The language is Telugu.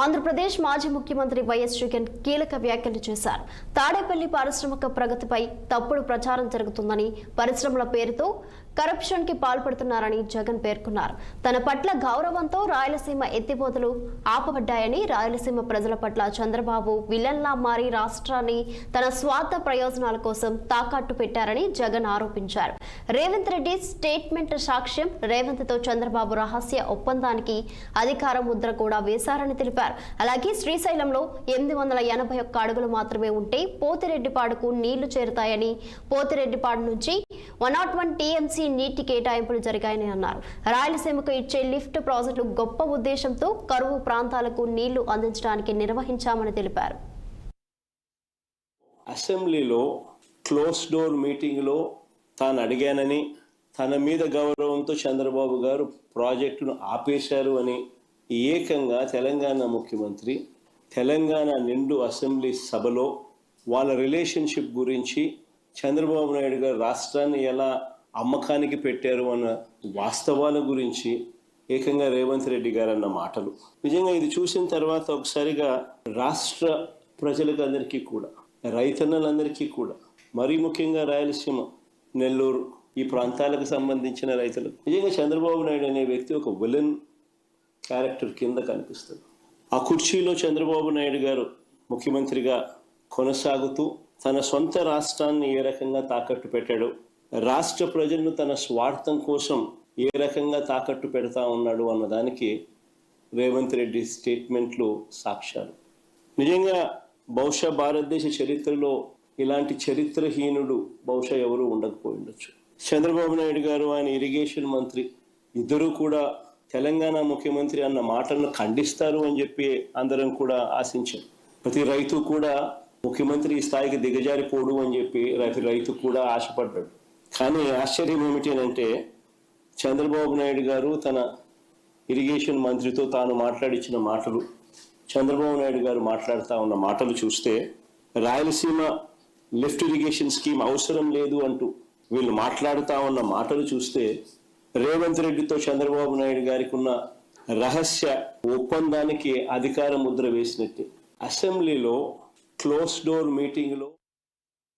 ఆంధ్రప్రదేశ్ మాజీ ముఖ్యమంత్రి వైఎస్ జగన్ కీలక వ్యాఖ్యలు చేశారు. తాడేపల్లి పారిశ్రామిక ప్రగతిపై తప్పుడు ప్రచారం జరుగుతుందని, పరిశ్రమల పేరుతో కరప్షన్ కి పాల్పడుతున్నారని జగన్ పేర్కొన్నారు. తన పట్ల గౌరవంతో రాయలసీమ ఎత్తిపోతలు ఆపబడ్డాయని, రాయలసీమ ప్రజల పట్ల చంద్రబాబు విలన్లా మారి రాష్ట్రాన్ని తన స్వార్థ ప్రయోజనాల కోసం తాకట్టు పెట్టారని జగన్ ఆరోపించారు. రేవంత్ రెడ్డి స్టేట్మెంట్ సాక్ష్యం. రేవంత్ తో చంద్రబాబు రహస్య ఒప్పందానికి అధికార ముద్ర కూడా వేశారని తెలిపారు. అలాగే శ్రీశైలంలో 881 అడుగులు మాత్రమే ఉంటే పోతిరెడ్డిపాడుకు నీళ్లు చేరుతాయని, పోతిరెడ్డిపాడు నుంచి 101 టీఎంసీ నీటి కేటాయింపులు జరిగాయని అన్నారు. రాయలసీమకు ఇచ్చే లిఫ్ట్ ప్రాజెక్టు గొప్ప ఉద్దేశంతో కరువు ప్రాంతాలకు నీళ్లు అందించడానికి నిర్వహించామని తెలిపారు. అసెంబ్లీలో క్లోజ్ డోర్ మీటింగ్లో తాను అడిగానని, తన మీద గౌరవంతో చంద్రబాబు గారు ప్రాజెక్టును ఆపేశారు అని ఏకంగా తెలంగాణ ముఖ్యమంత్రి తెలంగాణ నిండు అసెంబ్లీ సభలో వాళ్ళ రిలేషన్షిప్ గురించి, చంద్రబాబు నాయుడు గారు రాష్ట్రాన్ని ఎలా అమ్మకానికి పెట్టారు అన్న వాస్తవాల గురించి ఏకంగా రేవంత్ రెడ్డి గారు అన్న మాటలు నిజంగా ఇది చూసిన తర్వాత ఒకసారిగా రాష్ట్ర ప్రజలకు అందరికీ కూడా, రైతన్నలందరికీ కూడా, మరీ ముఖ్యంగా రాయలసీమ, నెల్లూరు ఈ ప్రాంతాలకు సంబంధించిన రైతులకు నిజంగా చంద్రబాబు నాయుడు అనే వ్యక్తి ఒక విలన్ క్యారెక్టర్ కింద కనిపిస్తుంది. ఆ కుర్చీలో చంద్రబాబు నాయుడు గారు ముఖ్యమంత్రిగా కొనసాగుతూ తన సొంత రాష్ట్రాన్ని ఏ రకంగా తాకట్టు పెట్టాడు, రాష్ట్ర ప్రజలను తన స్వార్థం కోసం ఏ రకంగా తాకట్టు పెడతా ఉన్నాడు అన్నదానికి రేవంత్ రెడ్డి స్టేట్మెంట్లు సాక్ష్యాలు. నిజంగా బహుశా భారతదేశ చరిత్రలో ఇలాంటి చరిత్రహీనుడు బహుశా ఎవరు ఉండకపోయి ఉండొచ్చు. చంద్రబాబు నాయుడు గారు, ఆయన ఇరిగేషన్ మంత్రి ఇద్దరూ కూడా తెలంగాణ ముఖ్యమంత్రి అన్న మాటలను ఖండిస్తారు అని చెప్పి అందరం కూడా ఆశించాం. ప్రతి రైతు కూడా ముఖ్యమంత్రి ఈ స్థాయికి దిగజారిపోడు అని చెప్పి ప్రతి రైతు కూడా ఆశపడ్డాడు. కానీ ఆశ్చర్యం ఏమిటి అంటే, చంద్రబాబు నాయుడు గారు తన ఇరిగేషన్ మంత్రితో తాను మాట్లాడించిన మాటలు, చంద్రబాబు నాయుడు గారు మాట్లాడుతూ ఉన్న మాటలు చూస్తే, రాయలసీమ లిఫ్ట్ ఇరిగేషన్ స్కీమ్ అవసరం లేదు అంటూ వీళ్ళు మాట్లాడుతూ ఉన్న మాటలు చూస్తే, రేవంత్ రెడ్డితో చంద్రబాబు నాయుడు గారికి ఉన్న రహస్య ఒప్పందానికి అధికార ముద్ర వేసినట్టే. అసెంబ్లీలో క్లోజ్ డోర్ మీటింగ్లో